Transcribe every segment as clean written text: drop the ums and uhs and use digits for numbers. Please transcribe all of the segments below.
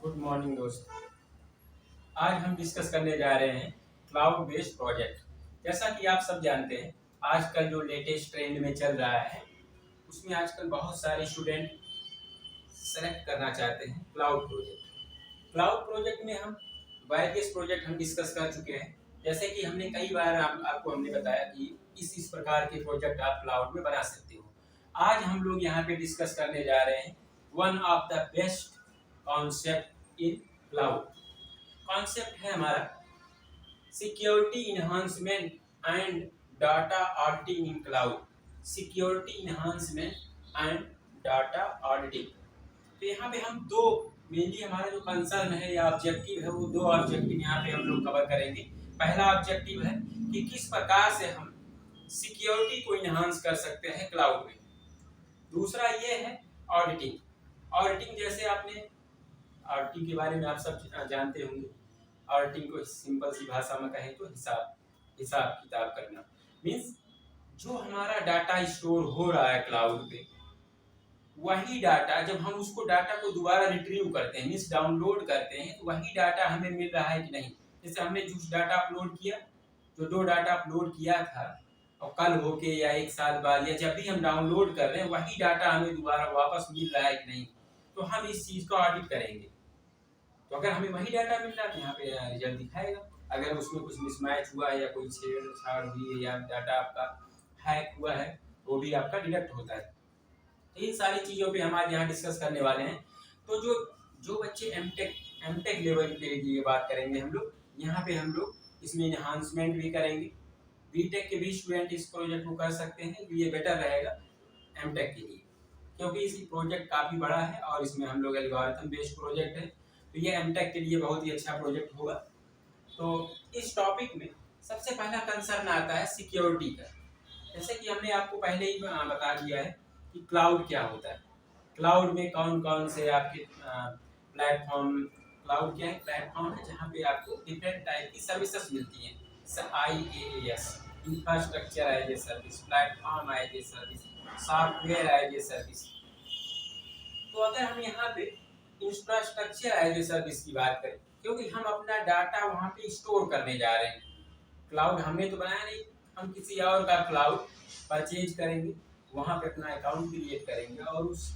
Good morning दोस्त। आज हम डिस्कस करने जा रहे हैं क्लाउड बेस्ड प्रोजेक्ट। जैसा कि आप सब जानते हैं, आजकल जो लेटेस्ट ट्रेंड में चल रहा है उसमें आजकल बहुत सारे स्टूडेंट सेलेक्ट करना चाहते हैं क्लाउड प्रोजेक्ट। क्लाउड प्रोजेक्ट में हम वेरियस प्रोजेक्ट हम डिस्कस कर चुके हैं। जैसे कि हमने कई बार आपको हमने बताया कि इस प्रकार के प्रोजेक्ट आप क्लाउड में बना सकते हो। आज हम लोग यहाँ पे डिस्कस करने जा रहे हैं one of the best concept in cloud. Concept है हमारा security enhancement and data auditing in cloud. Security enhancement and data auditing. तो यहाँ पे हम दो मेनली हमारा जो कंसर्न है या ऑब्जेक्टिव है वो दो ऑब्जेक्टिव यहाँ पे हम लोग कवर करेंगे। पहला ऑब्जेक्टिव है कि किस प्रकार से हम सिक्योरिटी को इन्हांस कर सकते हैं क्लाउड में। दूसरा ये है ऑडिटिंग। ऑडिटिंग जैसे आपने ऑडिटिंग के बारे में आप सब जानते होंगे। ऑडिटिंग को सिंपल सी भाषा में कहें तो हिसाब हिसाब किताब करना मीन्स जो हमारा डाटा स्टोर हो रहा है क्लाउड पे, वही डाटा जब हम उसको डाटा को दोबारा रिट्रीव करते हैं मीन्स डाउनलोड करते हैं तो वही डाटा हमें मिल रहा है कि नहीं। जैसे हमने जो डाटा अपलोड किया, जो दो डाटा अपलोड किया था और कल होके या एक साल बाद या जब भी हम डाउनलोड कर रहे हैं वही डाटा हमें दोबारा वापस मिल रहा है कि नहीं, तो हम इस चीज़ को ऑडिट करेंगे। तो अगर हमें वही डाटा मिल रहा है तो यहाँ पे रिजल्ट दिखाएगा। अगर उसमें कुछ मिसमैच हुआ है या कोई छेड़छाड़ हुई है या डाटा आपका हैक हुआ है तो वो भी आपका डिडक्ट होता है। तो इन सारी चीज़ों पे हम आज यहाँ डिस्कस करने वाले हैं। तो जो जो बच्चे एमटेक लेवल के लिए बात करेंगे हम लोग, यहाँ पे हम लोग इसमें इन्हांसमेंट भी करेंगे। बीटेक के भी स्टूडेंट इस प्रोजेक्ट को कर सकते हैं, ये बेटर रहेगा एमटेक के लिए, क्योंकि इस प्रोजेक्ट काफ़ी बड़ा है और इसमें हम लोग एल्गोरिथम बेस्ड प्रोजेक्ट है, तो ये एमटेक के लिए बहुत ही अच्छा प्रोजेक्ट होगा। तो इस टॉपिक में सबसे पहला कंसर्न आता है सिक्योरिटी का। जैसे कि हमने आपको पहले ही बता दिया है कि क्लाउड क्या होता है। क्लाउड में कौन कौन से आपके प्लेटफॉर्म, क्लाउड क्या है, प्लेटफॉर्म है जहाँ पे आपको डिफरेंट टाइप की सर्विसेज मिलती हैं। IaaS infrastructure as a service, platform as a service, software as a service. तो अगर हम यहाँ पे इंफ्रास्ट्रक्चर एज ए सर्विस की बात करें, क्योंकि हम अपना डाटा वहाँ पे स्टोर करने जा रहे हैं। क्लाउड हमने तो बनाया नहीं, हम किसी और का क्लाउड परचेज करेंगे, वहाँ पे अपना अकाउंट क्रिएट करेंगे और उस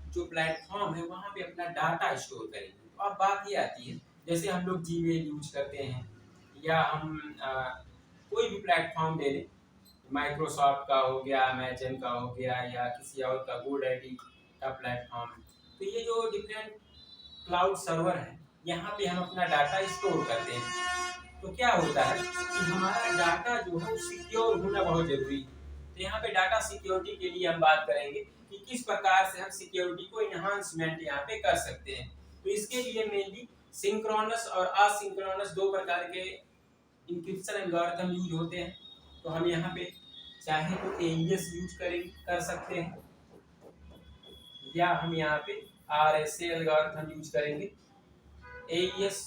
जो प्लेटफॉर्म है वहाँ पे अपना डाटा स्टोर करेंगे। तो अब बात ये आती है, जैसे हम लोग जीमेल यूज करते हैं या हम कोई भी प्लेटफॉर्म ले लें, माइक्रोसॉफ्ट का हो गया, अमेजन का हो गया या किसी और का GoDaddy का प्लेटफॉर्म है। तो ये जो डिफरेंट क्लाउड सर्वर है यहाँ पे हम अपना डाटा स्टोर करते हैं। तो क्या होता है कि हमारा डाटा जो है सिक्योर होना बहुत जरूरी है। तो यहाँ पे डाटा सिक्योरिटी के लिए हम बात करेंगे कि किस प्रकार से हम सिक्योरिटी को इन्हांसमेंट यहाँ पे कर सकते हैं। तो इसके लिए मेनली सिंक्रोनस और असिंक्रोनस दो प्रकार के इंक्रिप्शन एल्गोरिथम यूज होते हैं। तो हम यहाँ पे चाहे तो AES यूज कर सकते हैं या हम यहाँ पे RSA एल्गोरिथम यूज करेंगे। AES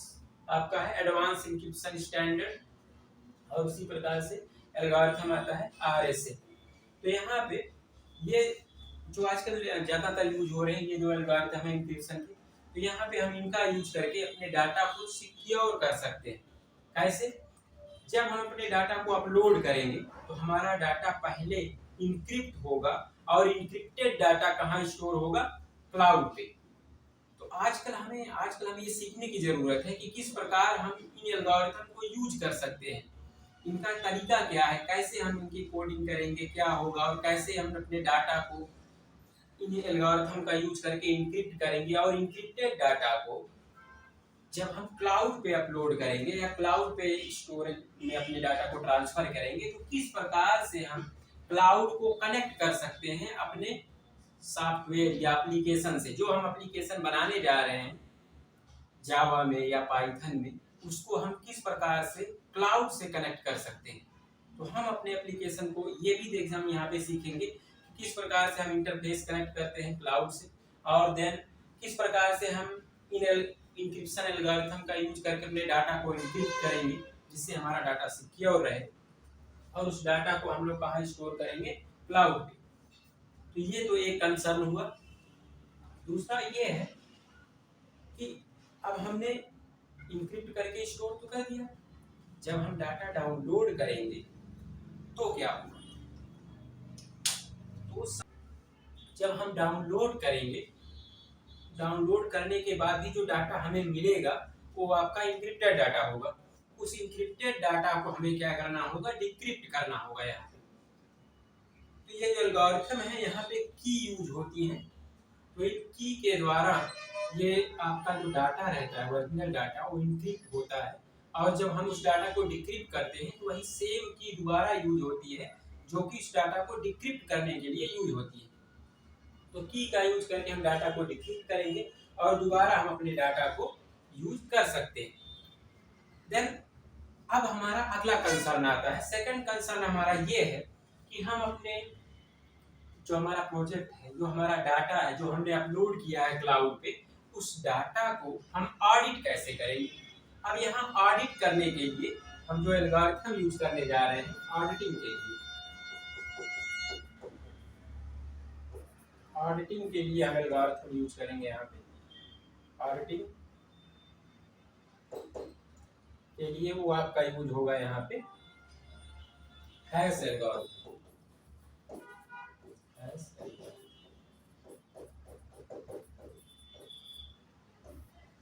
आपका है एडवांस इंक्रिप्शन स्टैंडर्ड और उसी प्रकार से एल्गोरिथम आता है RSA। तो यहाँ पे ये जो आजकल ज़्यादातर यूज हो रहे हैं ये जो एल्गोरिथम है इंक्रिप्शन के, तो यहाँ पे हम इनका यूज करके अपने डाटा को सिक्योर कर सकते हैं। कैसे? जब हम अपने डाटा को अपलोड करेंगे तो हमारा डाटा पहले इंक्रिप्ट होगा और इंक्रिप्टेड डाटा कहाँ स्टोर होगा? क्लाउड पे। तो आजकल हमें ये सीखने की जरूरत है कि किस प्रकार हम इन एल्गोरिथम को यूज कर सकते हैं, इनका तरीका क्या है, कैसे हम इनकी कोडिंग करेंगे, क्या होगा और कैसे हम अपने डाटा को इन एल्गोरिथम का यूज करके इंक्रिप्ट करेंगे और इंक्रिप्टेड डाटा को जब हम क्लाउड पे अपलोड करेंगे या क्लाउड पे स्टोरेज में अपने डाटा को ट्रांसफर करेंगे, तो किस प्रकार से हम क्लाउड को कनेक्ट कर सकते हैं अपने सॉफ्टवेयर या एप्लीकेशन से। जो हम एप्लीकेशन बनाने जा रहे हैं जावा में या पाइथन में, उसको हम किस प्रकार से क्लाउड से कनेक्ट कर सकते हैं। तो हम अपने एप्लीकेशन को ये भी हम यहाँ पे सीखेंगे कि किस प्रकार से हम इंटरफेस कनेक्ट करते हैं क्लाउड से, और देन किस प्रकार से हम इन इंक्रिप्शन एल्गोरिथम का यूज करके अपने डाटा को इंक्रिप्ट करेंगे जिससे हमारा डाटा सिक्योर रहे और उस डाटा को हम लोग कहाँ स्टोर करेंगे? क्लाउड पे। तो ये तो एक कंसर्न हुआ। दूसरा ये है कि अब हमने इंक्रिप्ट करके स्टोर तो कर दिया, जब हम डाटा डाउनलोड करेंगे तो क्या होगा? तो जब हम डाउनलोड करेंगे, डाउनलोड करने के बाद भी जो डाटा हमें मिलेगा वो आपका इंक्रिप्टेड डाटा होगा। उस इंक्रिप्टेड डाटा को हमें क्या करना होगा? डिक्रिप्ट करना होगा यहाँ पे। तो ये जो एल्गोरिथम है यहाँ पे की यूज होती है। तो एक की के द्वारा ये आपका जो डाटा रहता है, ओरिजिनल डाटा, वो इंक्रिप्ट होता है, और जब हम उस डाटा को डिक्रिप्ट करते हैं तो वही सेम की दोबारा यूज होती है जो कि इस डाटा को डिक्रिप्ट करने के लिए यूज होती है। तो की का यूज करके हम डाटा को डिक्रिप्ट करेंगे और दोबारा हम अपने डाटा को यूज कर सकते हैं। देन अब हमारा अगला कंसर्न आता है। सेकंड कंसर्न हमारा ये है कि हम अपने जो हमारा प्रोजेक्ट है, जो हमारा डाटा है, जो हमने अपलोड किया है क्लाउड पे, उस डाटा को हम ऑडिट कैसे करेंगे? अब यहाँ ऑडिट करने के लिए हम जो एल्गोरिथम यूज करने जा रहे हैं ऑडिटिंग के लिए, ऑडिटिंग के लिए हम एल्गोरिथम यूज करेंगे यहाँ पे। ऑडिटिंग के लिए वो आपका यूज होगा यहाँ पे हैश एल्गोरिथम।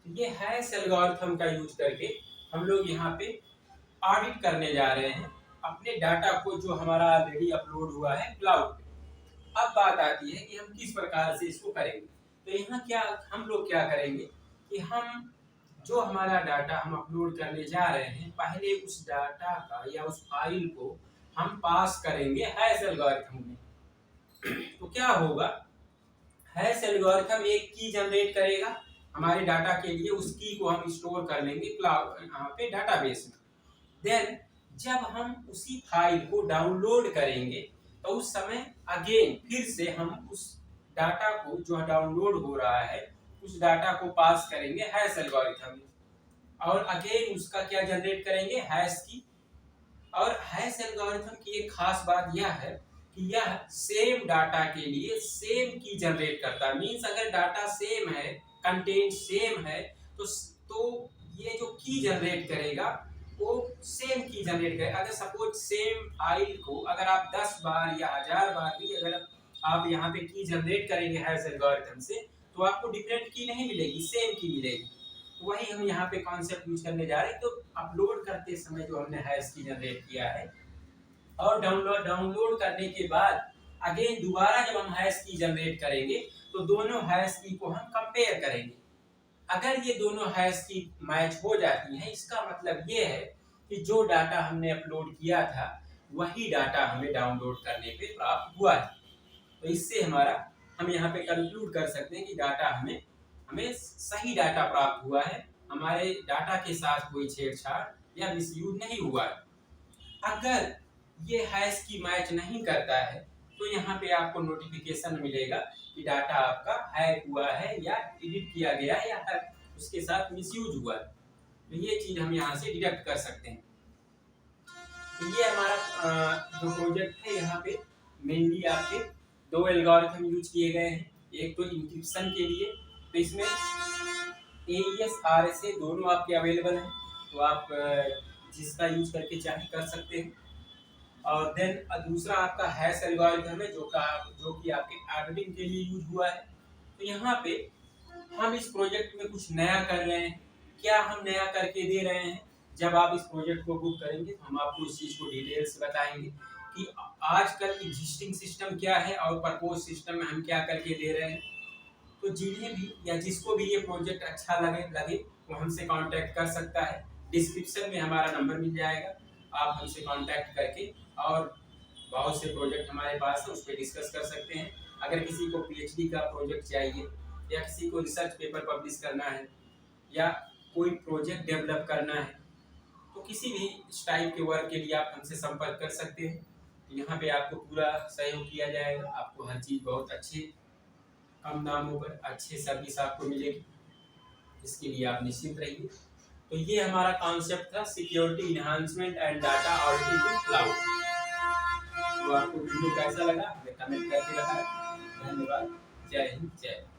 ये हैश एल्गोरिथम का यूज करके हम लोग यहाँ पे ऑडिट करने जा रहे हैं अपने डाटा को जो हमारा ऑलरेडी अपलोड हुआ है क्लाउड पे। अब बात आती है कि हम किस प्रकार से इसको करेंगे। तो यहाँ क्या हम लोग क्या करेंगे कि हम जो हमारा डाटा हम अपलोड करने जा रहे हैं, पहले उस डाटा का या उस फाइल को हम पास करेंगे हैश एल्गोरिथम में। तो क्या होगा? हैश एल्गोरिथम एक की जनरेट करेगा हमारे डाटा के लिए, उस की को हम स्टोर कर लेंगे क्लाउड यहाँ पे डाटाबेस में। देन जब हम उसी फाइल को डाउनलोड करेंगे तो उस समय अगेन फिर से हम उस डाटा को जो डाउनलोड हो रहा है उस डाटा को पास करेंगे हैश एल्गोरिथम में, और अगेन उसका क्या जनरेट करेंगे? हैश की। और हैश एल्गोरिथम की एक खास बात यह है कि यह सेम डाटा के लिए सेम की जनरेट करता है। मींस अगर डाटा सेम है, कंटेंट सेम है, तो ये जो की जनरेट करेगा वो सेम की जनरेट करेगा। अगर सपोज सेम फाइल को अगर आप 10 बार या 1000 बार भी अगर आप यहाँ पे की जनरेट करेंगे हैश एल्गोरिथम से, तो आपको डिफरेंट की नहीं मिलेगी, सेम की मिलेगी। तो वही हम यहाँ पे कॉन्सेप्ट यूज करने जा रहे हैं। तो अपलोड करते समय जो हमने हैश की जनरेट किया है और डाउनलोड करने के बाद अगेन दोबारा जब हम हैश की जनरेट करेंगे तो दोनों हैश की को हम कंपेयर करेंगे। अगर ये दोनों हैश की मैच हो जाती हैं, इसका मतलब ये है कि जो डाटा हमने अपलोड किया था वही डाटा हमें डाउनलोड करने पे प्राप्त हुआ है। तो इससे हम यहाँ पे कंक्लूड कर सकते हैं कि डाटा हमें सही डाटा प्राप्त हुआ है, हमारे डाटा के साथ कोई छेड़छाड़ या मिसयूज नहीं हुआ है। अगर ये हैश की मैच नहीं करता है तो यहाँ पे आपको नोटिफिकेशन मिलेगा कि डाटा आपका हैक हुआ है या एडिट किया गया है या उसके साथ मिसयूज हुआ है। तो ये चीज हम यहाँ से डिडक्ट कर सकते हैं। तो ये हमारा जो प्रोजेक्ट है, यहाँ पे मेनली आपके 2 एल्गोरिथम यूज किए गए हैं। एक तो इंक्रिप्शन के लिए, तो इसमें AES RSA दोनों आपके अवेलेबल हैं, तो आप जिसका यूज करके चाहे कर सकते हैं। और देन दूसरा आपका हैश एल्गोरिथम है जो कि आपके ऑडिटिंग के लिए यूज हुआ है। तो यहाँ पे हम इस प्रोजेक्ट में कुछ नया कर रहे हैं। क्या हम नया करके दे रहे हैं? जब आप इस प्रोजेक्ट को बुक करेंगे तो हम आपको इस चीज को डिटेल से बताएंगे कि आजकल एग्जिस्टिंग सिस्टम क्या है और प्रपोज सिस्टम में हम क्या करके दे रहे हैं। तो जिन्हें भी या जिसको भी ये प्रोजेक्ट अच्छा लगे वो हमसे कांटेक्ट कर सकता है। डिस्क्रिप्शन में हमारा नंबर मिल जाएगा, आप हमसे कांटेक्ट करके और बहुत से प्रोजेक्ट हमारे पास है उस पर डिस्कस कर सकते हैं। अगर किसी को PhD का प्रोजेक्ट चाहिए या किसी को रिसर्च पेपर पब्लिश करना है या कोई प्रोजेक्ट डेवलप करना है, तो किसी भी इस टाइप के वर्क के लिए आप हमसे संपर्क कर सकते हैं। यहाँ पे आपको पूरा सहयोग किया जाएगा, आपको हर चीज़ बहुत अच्छे कम दामों पर अच्छे सर्विस आपको मिलेगी, इसके लिए आप निश्चिंत रहिए। तो ये हमारा कॉन्सेप्ट था security enhancement and data auditing in cloud. तो आपको वीडियो कैसा लगा हमें कमेंट करके बताएं। धन्यवाद। जय हिंद, जय भारत।